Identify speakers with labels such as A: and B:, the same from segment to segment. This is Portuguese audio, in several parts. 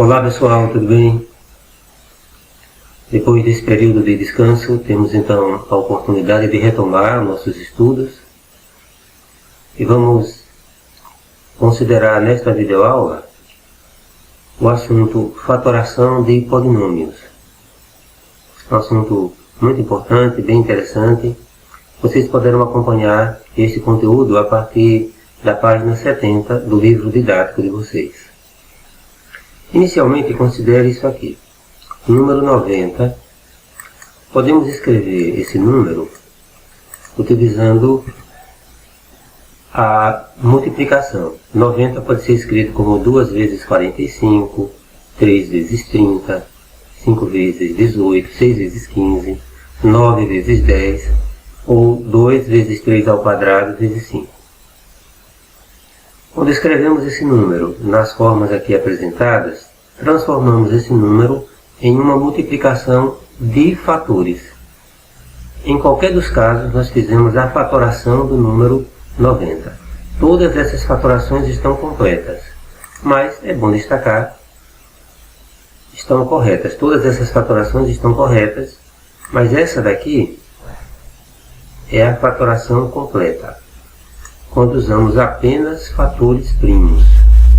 A: Olá pessoal, tudo bem? Depois desse período de descanso, temos então a oportunidade de retomar nossos estudos e vamos considerar nesta videoaula o assunto fatoração de polinômios. Um assunto muito importante, bem interessante. Vocês poderão acompanhar esse conteúdo a partir da página 70 do livro didático de vocês. Inicialmente, considere isso aqui. O número 90, podemos escrever esse número utilizando a multiplicação. 90 pode ser escrito como 2 vezes 45, 3 vezes 30, 5 vezes 18, 6 vezes 15, 9 vezes 10, ou 2 vezes 3 ao quadrado vezes 5. Quando escrevemos esse número nas formas aqui apresentadas, transformamos esse número em uma multiplicação de fatores. Em qualquer dos casos, nós fizemos a fatoração do número 90. Todas essas fatorações estão completas, mas é bom destacar, estão corretas. Todas essas fatorações estão corretas, mas essa daqui é a fatoração completa, quando usamos apenas fatores primos.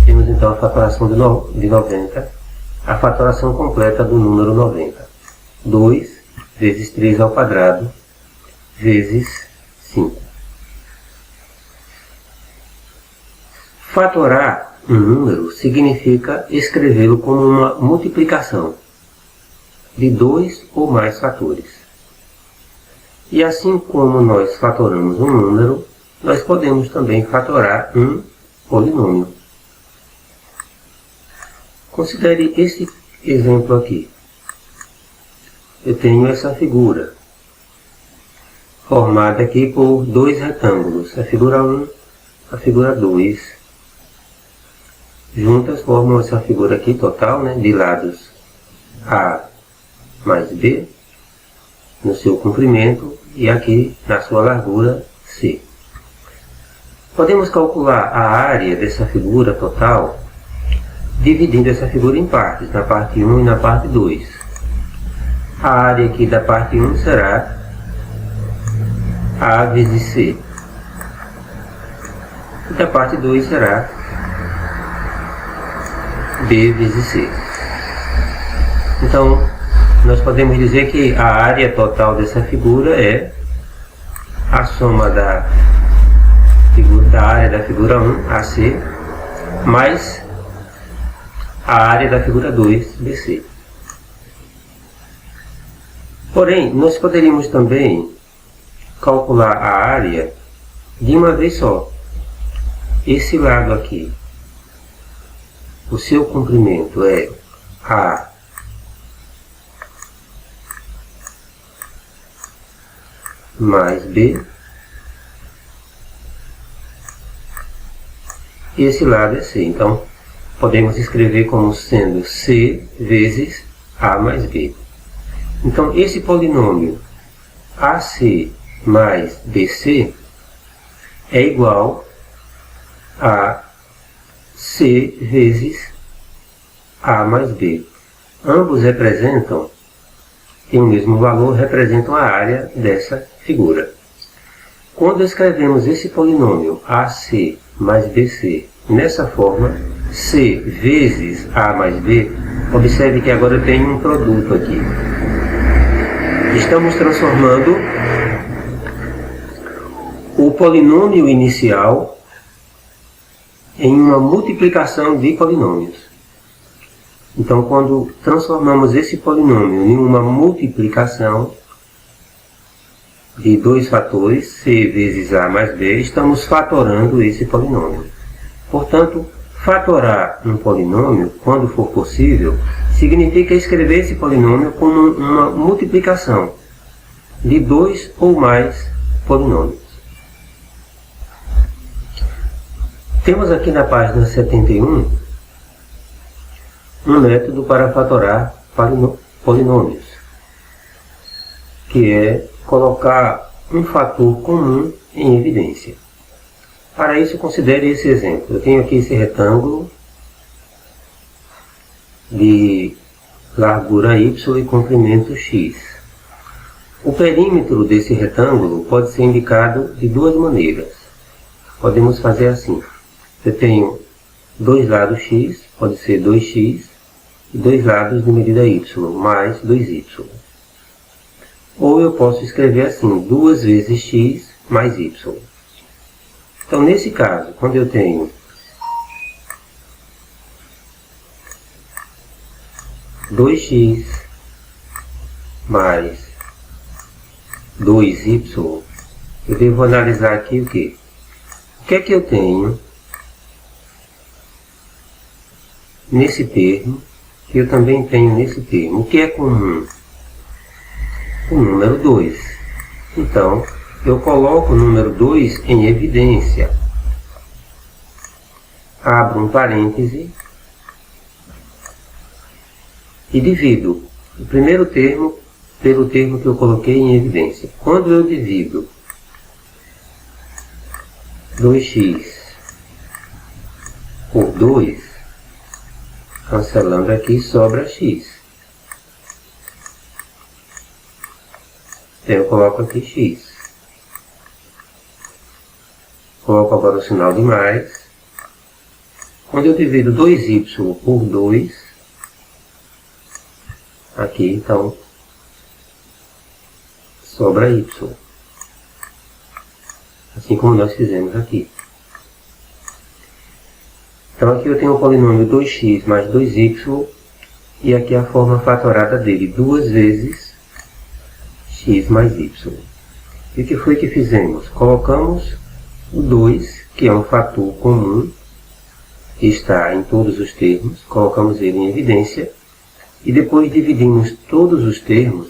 A: Temos então a fatoração de 90, a fatoração completa do número 90. 2 vezes 3 ao quadrado vezes 5. Fatorar um número significa escrevê-lo como uma multiplicação de 2 ou mais fatores. E assim como nós fatoramos um número, nós podemos também fatorar um polinômio. Considere esse exemplo aqui. Eu tenho essa figura, formada aqui por dois retângulos, a figura 1, a figura 2. Juntas formam essa figura aqui total, né, de lados A mais B, no seu comprimento, e aqui na sua largura C. Podemos calcular a área dessa figura total dividindo essa figura em partes, na parte 1 e na parte 2. A área aqui da parte 1 será A vezes C. E da parte 2 será B vezes C. Então, nós podemos dizer que a área total dessa figura é a soma da área da figura 1, AC, mais a área da figura 2, BC. Porém, nós poderíamos também calcular a área de uma vez só. Esse lado aqui, o seu comprimento é A mais B. E esse lado é C. Então, podemos escrever como sendo C vezes A mais B. Então, esse polinômio AC mais BC é igual a C vezes A mais B. Ambos representam, têm o mesmo valor, representam a área dessa figura. Quando escrevemos esse polinômio AC mais BC nessa forma, C vezes A mais B, observe que agora eu tenho um produto aqui. Estamos transformando o polinômio inicial em uma multiplicação de polinômios. Então, quando transformamos esse polinômio em uma multiplicação de dois fatores, C vezes A mais B, estamos fatorando esse polinômio. Portanto, fatorar um polinômio, quando for possível, significa escrever esse polinômio como uma multiplicação de 2 ou mais polinômios. Temos aqui na página 71 um método para fatorar polinômios, que é colocar um fator comum em evidência. Para isso, considere esse exemplo. Eu tenho aqui esse retângulo de largura y e comprimento x. O perímetro desse retângulo pode ser indicado de duas maneiras. Podemos fazer assim. Eu tenho dois lados x, pode ser 2x, e dois lados de medida y, mais 2y. Ou eu posso escrever assim, 2 vezes x mais y. Então, nesse caso, quando eu tenho 2x mais 2y, eu devo analisar aqui o quê? O que é que eu tenho nesse termo, que eu também tenho nesse termo? O que é comum? O número 2. Então, eu coloco o número 2 em evidência. Abro um parêntese e divido o primeiro termo pelo termo que eu coloquei em evidência. Quando eu divido 2x por 2, cancelando aqui, sobra x. Então eu coloco aqui x. Coloco agora o sinal de mais. Quando eu divido 2y por 2, aqui então sobra y. Assim como nós fizemos aqui. Então aqui eu tenho o polinômio 2x mais 2y, e aqui a forma fatorada dele, 2 vezes x mais y. E o que foi que fizemos? Colocamos o 2, que é um fator comum, que está em todos os termos, colocamos ele em evidência, e depois dividimos todos os termos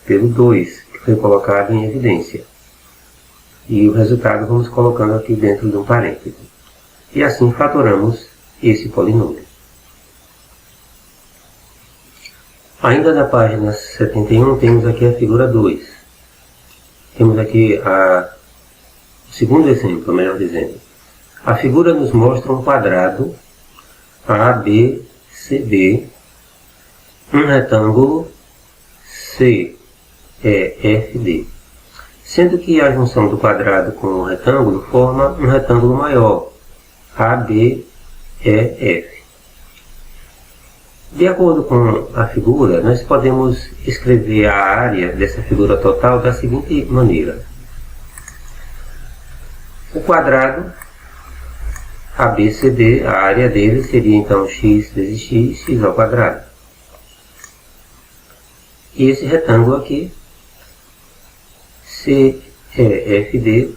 A: pelo 2, que foi colocado em evidência. E o resultado vamos colocando aqui dentro de um parêntese. E assim fatoramos esse polinômio. Ainda na página 71 temos aqui a figura 2. Temos aqui o segundo exemplo, melhor dizendo. A figura nos mostra um quadrado ABCD, um retângulo CEFD, sendo que a junção do quadrado com o retângulo forma um retângulo maior, ABEF. De acordo com a figura, nós podemos escrever a área dessa figura total da seguinte maneira. O quadrado ABCD, a área dele seria então x vezes x, x ao quadrado. E esse retângulo aqui, CEFD,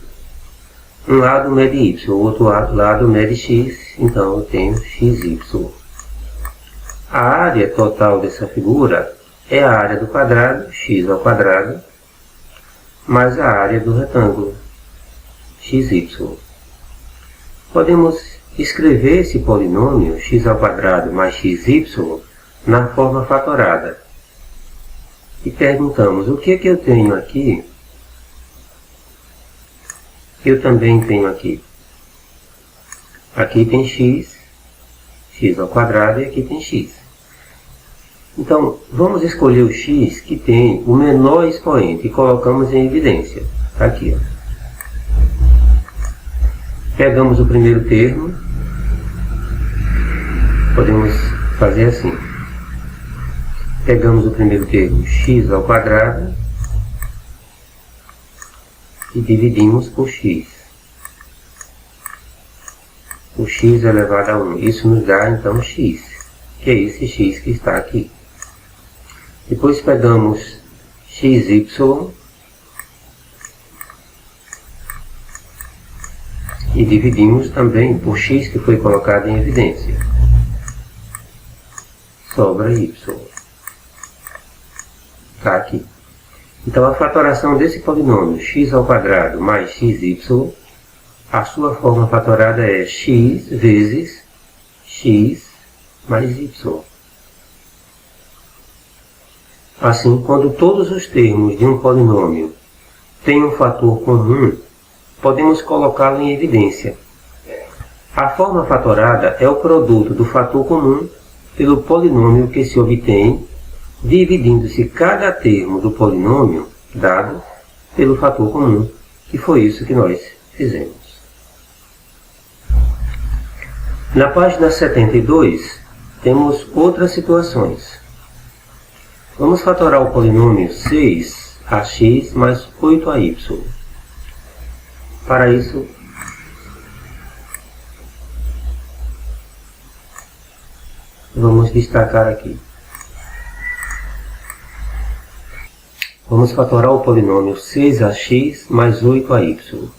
A: um lado mede y, o outro lado mede x, então eu tenho xy. A área total dessa figura é a área do quadrado, x ao quadrado, mais a área do retângulo, xy. Podemos escrever esse polinômio, x ao quadrado mais xy, na forma fatorada. E perguntamos, o que é que eu tenho aqui? Eu também tenho aqui. Aqui tem x, x ao quadrado, e aqui tem x. Então, vamos escolher o x que tem o menor expoente e colocamos em evidência. Aqui, ó. Pegamos o primeiro termo, podemos fazer assim. Pegamos o primeiro termo, x ao quadrado, e dividimos por x. O x elevado a 1. Isso nos dá, então, x, que é esse x que está aqui. Depois pegamos xy e dividimos também por x que foi colocado em evidência. Sobra y. Está aqui. Então, a fatoração desse polinômio x ao quadrado mais xy, a sua forma fatorada é x vezes x mais y. Assim, quando todos os termos de um polinômio têm um fator comum, podemos colocá-lo em evidência. A forma fatorada é o produto do fator comum pelo polinômio que se obtém dividindo-se cada termo do polinômio dado pelo fator comum, que foi isso que nós fizemos. Na página 72, temos outras situações. Vamos fatorar o polinômio 6ax mais 8ay. Para isso, vamos destacar aqui. Vamos fatorar o polinômio 6ax mais 8ay.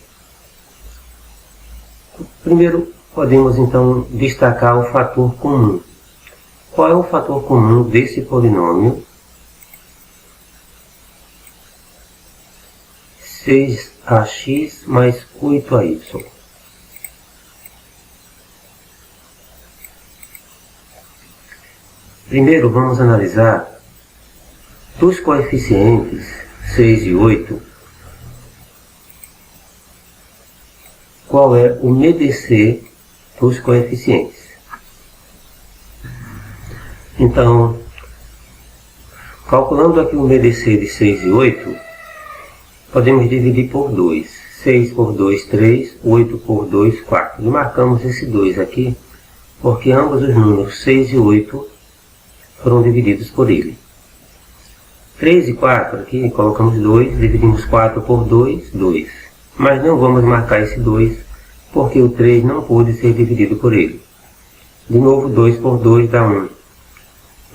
A: Primeiro, podemos então destacar o fator comum. Qual é o fator comum desse polinômio? 6ax mais 8ay. Primeiro vamos analisar dos coeficientes 6 e 8, qual é o MDC dos coeficientes. Então, calculando aqui o MDC de 6 e 8, podemos dividir por 2. 6 por 2, 3, 8 por 2, 4. E marcamos esse 2 aqui, porque ambos os números 6 e 8 foram divididos por ele. 3 e 4 aqui, colocamos 2, dividimos 4 por 2, 2. Mas não vamos marcar esse 2, porque o 3 não pôde ser dividido por ele. De novo, 2 por 2 dá 1.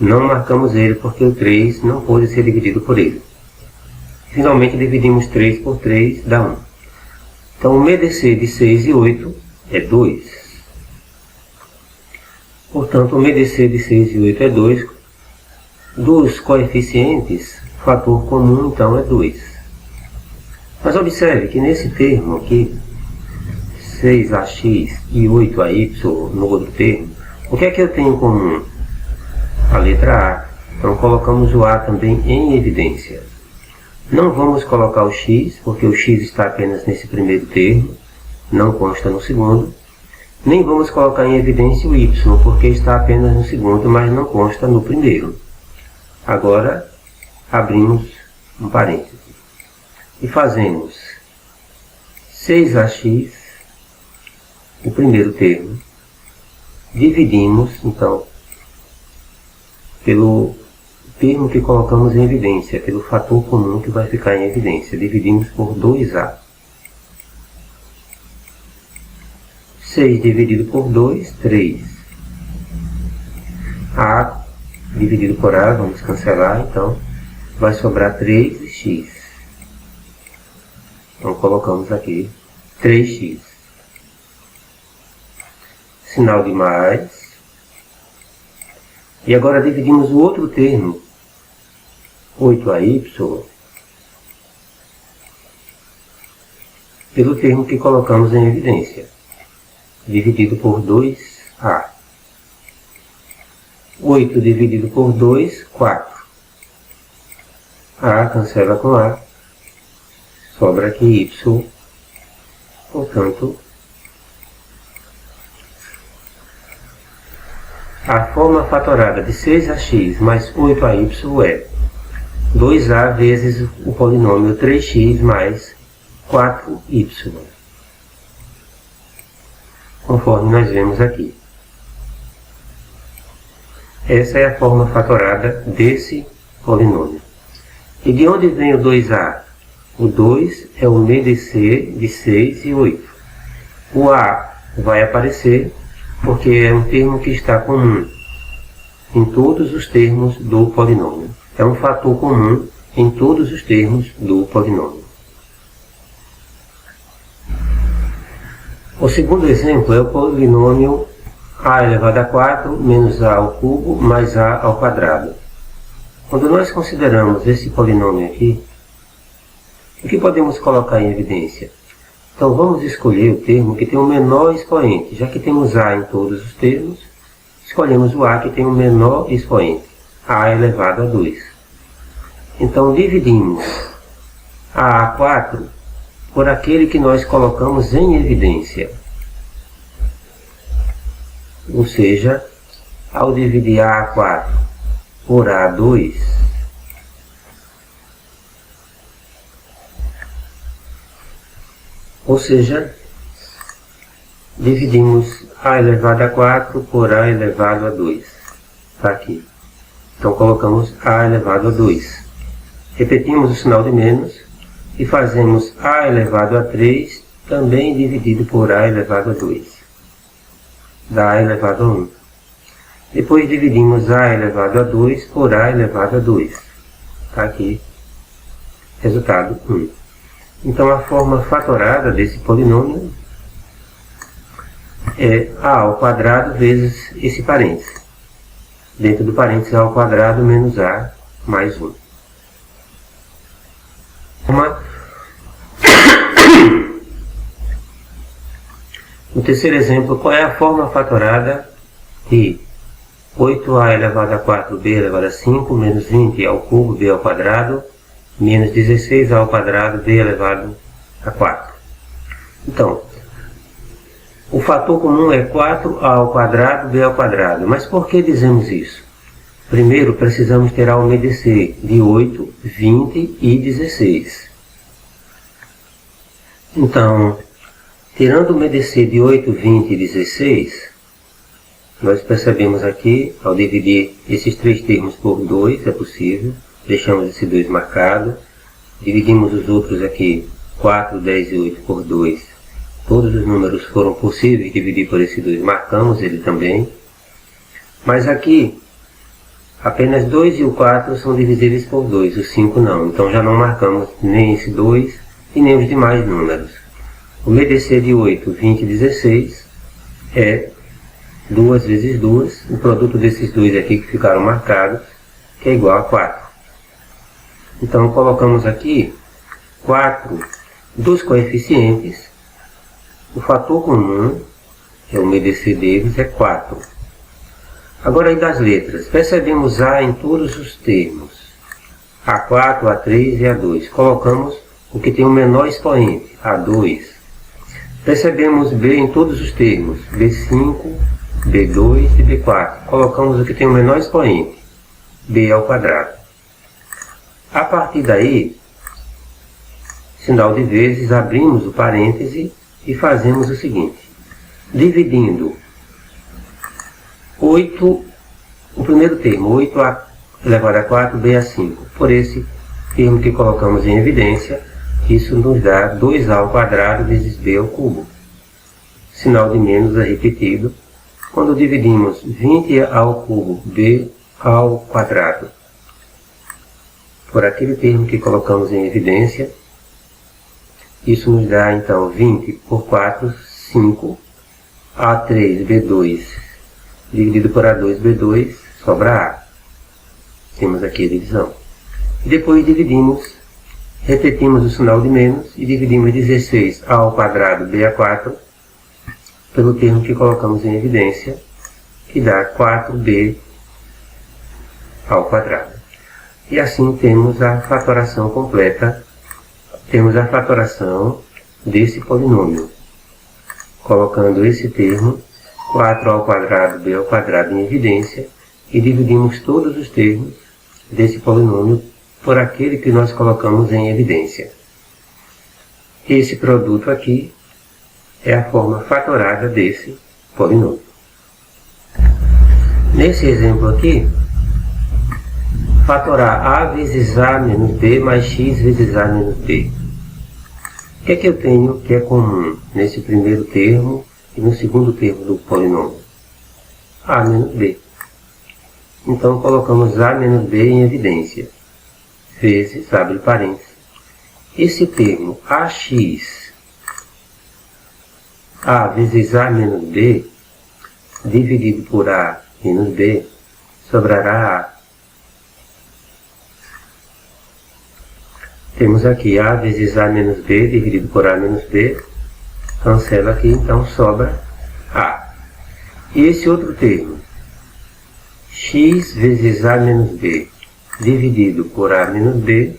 A: Não marcamos ele, porque o 3 não pôde ser dividido por ele. Finalmente, dividimos 3 por 3, dá 1. Então, o MDC de 6 e 8 é 2. Portanto, o MDC de 6 e 8 é 2. Dos coeficientes, o fator comum, então, é 2. Mas observe que nesse termo aqui, 6ax e 8ay, no outro termo, o que é que eu tenho em comum? A letra A. Então, colocamos o A também em evidência. Não vamos colocar o x, porque o x está apenas nesse primeiro termo, não consta no segundo. Nem vamos colocar em evidência o y, porque está apenas no segundo, mas não consta no primeiro. Agora, abrimos um parêntese e fazemos 6ax, o primeiro termo, dividimos, então, pelo termo que colocamos em evidência, pelo fator comum que vai ficar em evidência, dividimos por 2a. 6 dividido por 2, 3. A dividido por A, vamos cancelar, então vai sobrar 3x. Então colocamos aqui 3x. Sinal de mais. E agora dividimos o outro termo, 8ay, pelo termo que colocamos em evidência, dividido por 2a. 8 dividido por 2, 4. A cancela com A, sobra aqui y, portanto, a forma fatorada de 6ax mais 8ay é 2a vezes o polinômio 3x mais 4y, conforme nós vemos aqui. Essa é a forma fatorada desse polinômio. E de onde vem o 2a? O 2 é o MDC de 6 e 8. O a vai aparecer porque é um termo que está comum em todos os termos do polinômio. É um fator comum em todos os termos do polinômio. O segundo exemplo é o polinômio a elevado a 4 menos a ao cubo mais a ao quadrado. Quando nós consideramos esse polinômio aqui, o que podemos colocar em evidência? Então vamos escolher o termo que tem o menor expoente. Já que temos a em todos os termos, escolhemos o a que tem o menor expoente, a elevado a 2. Então dividimos a 4 por aquele que nós colocamos em evidência. Ou seja, ao dividir A4 por A2, ou seja, dividimos A elevado a 4 por A elevado a 2. Está aqui. Então colocamos A elevado a 2. Repetimos o sinal de menos e fazemos A elevado a 3 também dividido por A elevado a 2. Dá A elevado a 1. Depois dividimos A elevado a 2 por A elevado a 2. Está aqui. Resultado 1. Então a forma fatorada desse polinômio é A ao quadrado vezes esse parênteses. Dentro do parênteses A ao quadrado menos A mais 1. No terceiro exemplo, qual é a forma fatorada de 8A elevado a 4B elevado a 5 menos 20 ao cubo B ao quadrado menos 16A ao quadrado B elevado a 4? Então, o fator comum é 4A ao quadrado B ao quadrado. Mas por que dizemos isso? Primeiro, precisamos ter A ao MDC de 8, 20 e 16. Então, tirando o MDC de 8, 20 e 16, nós percebemos aqui, ao dividir esses três termos por 2, é possível, deixamos esse 2 marcado, dividimos os outros aqui, 4, 10 e 8 por 2, todos os números foram possíveis dividir por esse 2, marcamos ele também, mas aqui, apenas 2 e o 4 são divisíveis por 2, o 5 não, então já não marcamos nem esse 2 e nem os demais números. O MDC de 8, 20 e 16 é 2 vezes 2, o produto desses dois aqui que ficaram marcados, que é igual a 4. Então colocamos aqui 4 dos coeficientes, o fator comum, que é o MDC deles, é 4. Agora aí das letras, percebemos A em todos os termos, A4, A3 e A2. Colocamos o que tem o menor expoente, A2. Percebemos B em todos os termos, B5, B2 e B4. Colocamos o que tem o menor expoente, B ao quadrado. A partir daí, sinal de vezes, abrimos o parêntese e fazemos o seguinte. Dividindo 8, o primeiro termo, 8A elevado a 4, B a 5, por esse termo que colocamos em evidência, isso nos dá 2A ao quadrado vezes B ao cubo. Sinal de menos é repetido quando dividimos 20 ao cubo B ao quadrado por aquele termo que colocamos em evidência. Isso nos dá então 20 por 4, 5, A3, B2, dividido por A2, B2, sobra A. Temos aqui a divisão. E depois dividimos, repetimos o sinal de menos e dividimos 16A ao quadrado B a 4 pelo termo que colocamos em evidência, que dá 4B ao quadrado. E assim temos a fatoração completa, temos a fatoração desse polinômio, colocando esse termo, 4 ao quadrado B ao quadrado em evidência, e dividimos todos os termos desse polinômio por aquele que nós colocamos em evidência. Esse produto aqui é a forma fatorada desse polinômio. Nesse exemplo aqui, fatorar A vezes A menos B mais X vezes A menos B. O que é que eu tenho que é comum nesse primeiro termo e no segundo termo do polinômio? A menos B. Então colocamos A menos B em evidência, vezes, abre parênteses, esse termo AX, A vezes A menos B, dividido por A menos B, sobrará A. Temos aqui A vezes A menos B, dividido por A menos B, cancela aqui, então sobra A. E esse outro termo, X vezes A menos B, dividido por A menos B,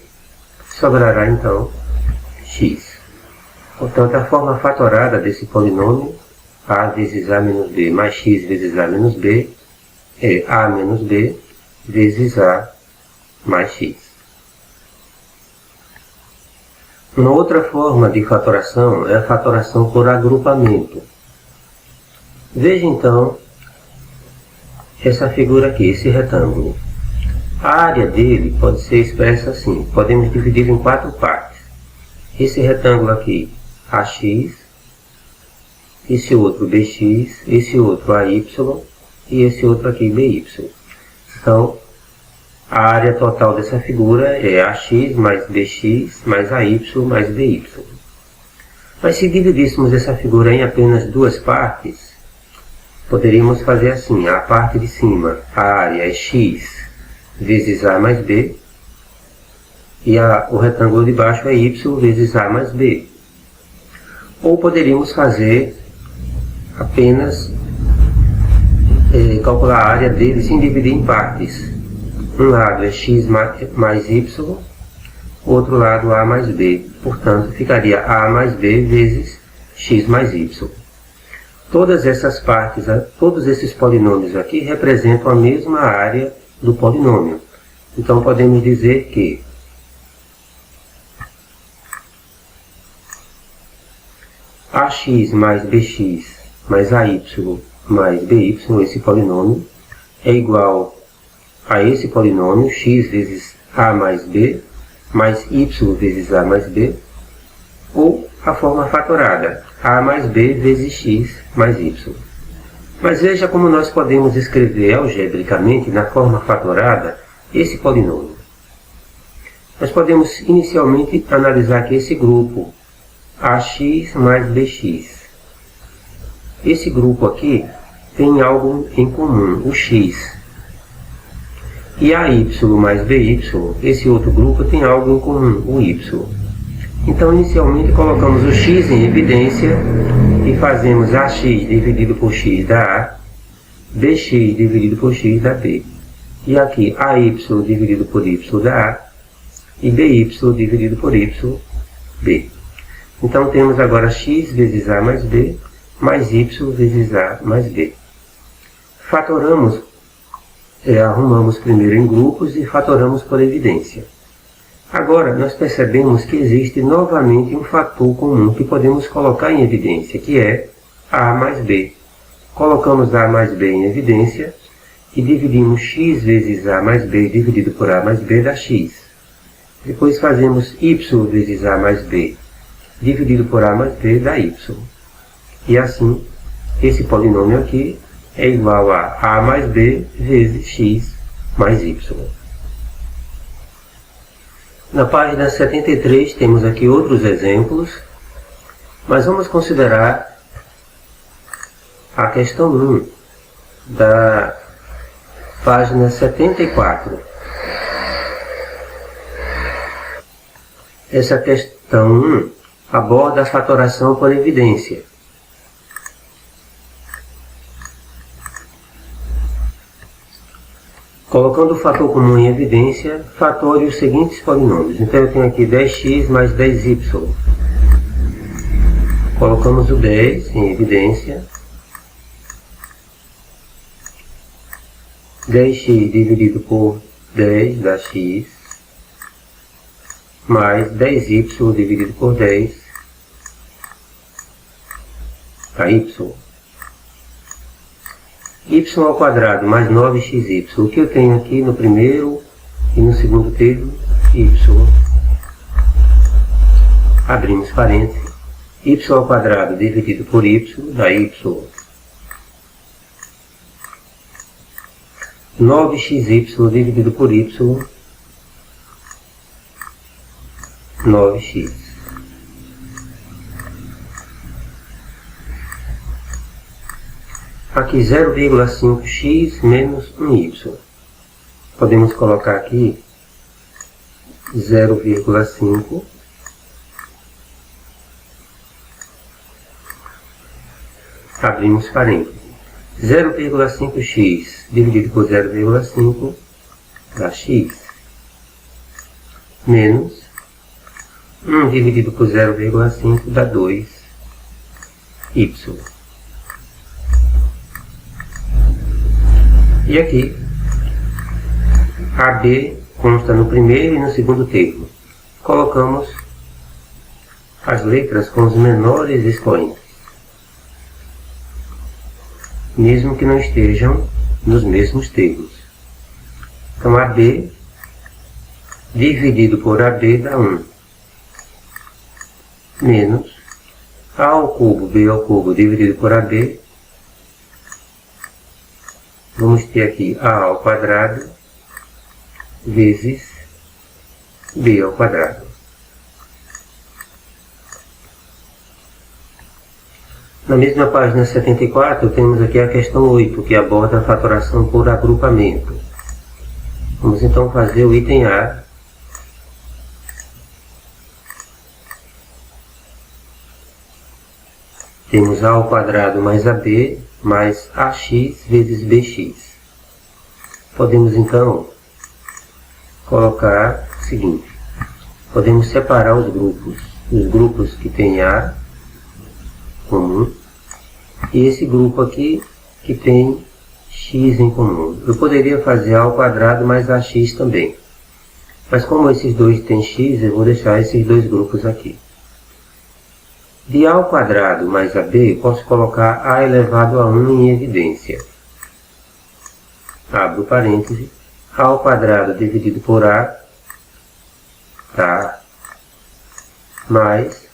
A: sobrará então X. Portanto, a forma fatorada desse polinômio, A vezes A menos B mais X vezes A menos B, é A menos B vezes A mais X. Uma outra forma de fatoração é a fatoração por agrupamento. Veja então essa figura aqui, esse retângulo. A área dele pode ser expressa assim, podemos dividir em 4 partes. Esse retângulo aqui, AX, esse outro BX, esse outro AY e esse outro aqui BY. Então, a área total dessa figura é AX mais BX mais AY mais BY. Mas se dividíssemos essa figura em apenas 2 partes, poderíamos fazer assim, a parte de cima, a área é X vezes A mais B, e o retângulo de baixo é Y vezes A mais B. Ou poderíamos fazer apenas calcular a área dele sem dividir em partes. Um lado é X mais Y, outro lado A mais B. Portanto, ficaria A mais B vezes X mais Y. Todas essas partes, todos esses polinômios aqui representam a mesma área do polinômio. Então, podemos dizer que AX mais BX mais AY mais BY, esse polinômio, é igual a esse polinômio, x vezes A mais B, mais y vezes A mais B, ou a forma fatorada, A mais B vezes x mais y. Mas veja como nós podemos escrever algebricamente, na forma fatorada, esse polinômio. Nós podemos inicialmente analisar aqui esse grupo, AX mais BX. Esse grupo aqui tem algo em comum, o x. E AY mais BY, esse outro grupo tem algo em comum, o y. Então, inicialmente, colocamos o x em evidência e fazemos AX dividido por x da A, BX dividido por x da B. E aqui, AY dividido por y da A e BY dividido por y, B. Então, temos agora x vezes A mais B, mais y vezes A mais B. Fatoramos, arrumamos primeiro em grupos e fatoramos por evidência. Agora, nós percebemos que existe novamente um fator comum que podemos colocar em evidência, que é A mais B. Colocamos A mais B em evidência e dividimos x vezes A mais B dividido por A mais B dá x. Depois fazemos y vezes A mais B dividido por A mais B dá y. E assim, esse polinômio aqui é igual a A mais B vezes x mais y. Na página 73 temos aqui outros exemplos, mas vamos considerar a questão 1 da página 74. Essa questão 1 aborda a fatoração por evidência. Colocando o fator comum em evidência, fatore os seguintes polinômios. Então eu tenho aqui 10x mais 10y. Colocamos o 10 em evidência. 10x dividido por 10 dá x, mais 10y dividido por 10 dá y. Y ao quadrado mais 9xy. O que eu tenho aqui no primeiro e no segundo termo? Y. Abrimos parênteses. Y ao quadrado dividido por y dá y. 9xy dividido por y, 9x. Aqui 0,5x menos 1y. Podemos colocar aqui 0,5 abrimos parênteses. 0,5x dividido por 0,5 dá x, menos 1 dividido por 0,5 dá 2y. E aqui, AB consta no primeiro e no segundo termo. Colocamos as letras com os menores expoentes, mesmo que não estejam nos mesmos termos. Então, AB dividido por AB dá 1, menos A ao cubo, B ao cubo dividido por AB. Vamos ter aqui A ao quadrado vezes B ao quadrado. Na mesma página 74, temos aqui a questão 8, que aborda a fatoração por agrupamento. Vamos então fazer o item A. Temos A ao quadrado mais AB mais AX vezes BX. Podemos então colocar o seguinte: podemos separar os grupos que tem A comum e esse grupo aqui que tem x em comum. Eu poderia fazer A ao quadrado mais AX também, mas como esses dois têm x, eu vou deixar esses dois grupos aqui. De A ao quadrado mais AB, posso colocar A elevado a 1 em evidência. Abro parêntese. A ao quadrado dividido por A, tá, mais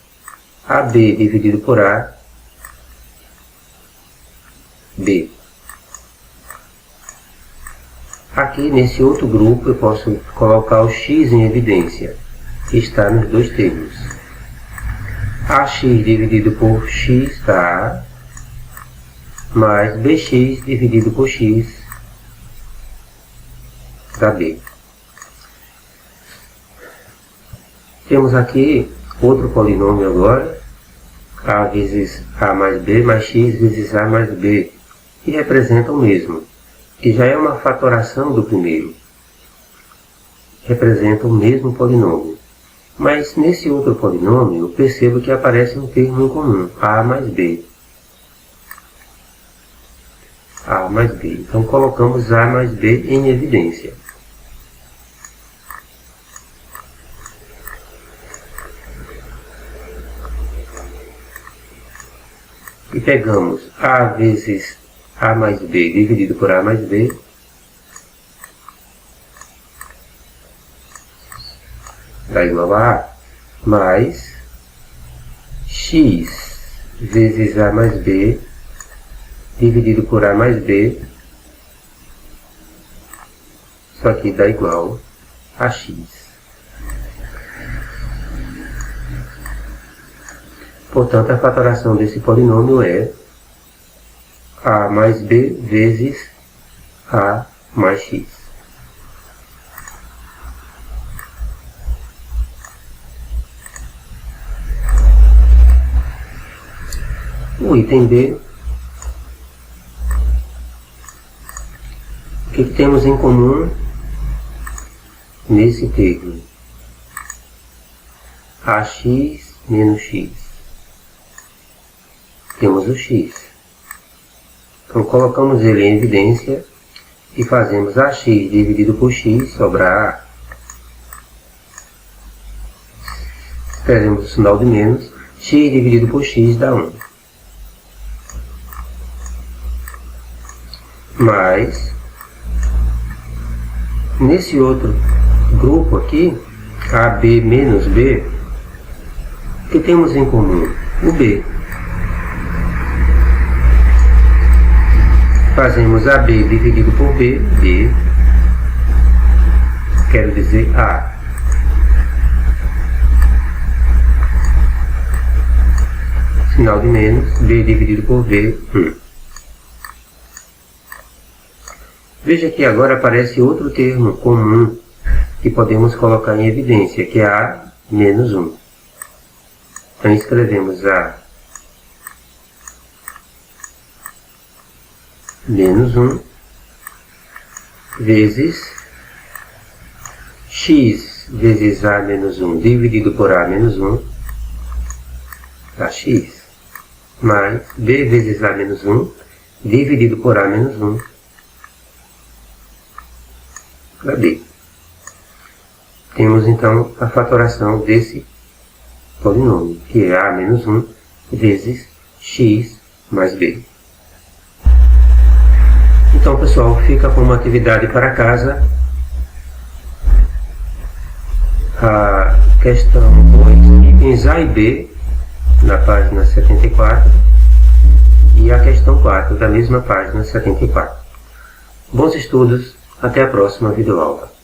A: AB dividido por A, B. Aqui nesse outro grupo eu posso colocar o x em evidência, que está nos dois termos. AX dividido por x dá A, mais BX dividido por x dá B. Temos aqui outro polinômio agora, A vezes A mais B mais X vezes A mais B, que representa o mesmo, que já é uma fatoração do primeiro. Representa o mesmo polinômio. Mas nesse outro polinômio, eu percebo que aparece um termo em comum, A mais B. A mais B. Então colocamos A mais B em evidência. E pegamos A vezes A mais B dividido por A mais B. Dá igual a A, mais x vezes A mais B dividido por A mais B. Isso aqui dá igual a x. Portanto, a fatoração desse polinômio é A mais B vezes A mais x. O item B, o que temos em comum nesse termo? AX menos x. Temos o x. Então colocamos ele em evidência e fazemos AX dividido por x sobra A. Teremos o sinal de menos, x dividido por x dá 1. Mas, nesse outro grupo aqui, AB menos B, o que temos em comum? O B. Fazemos AB dividido por B, B, quero dizer A. Sinal de menos, B dividido por B, 1. Veja que agora aparece outro termo comum que podemos colocar em evidência, que é A menos 1. Então escrevemos A menos 1 vezes x vezes A menos 1 dividido por A menos 1 dá x, mais B vezes A menos 1 dividido por A menos 1 para B. Temos então a fatoração desse polinômio, que é A menos 1 vezes x mais B. Então, pessoal, fica como atividade para casa a questão 2, itens A e B, na página 74, e a questão 4, da mesma página 74. Bons estudos, até a próxima videoaula.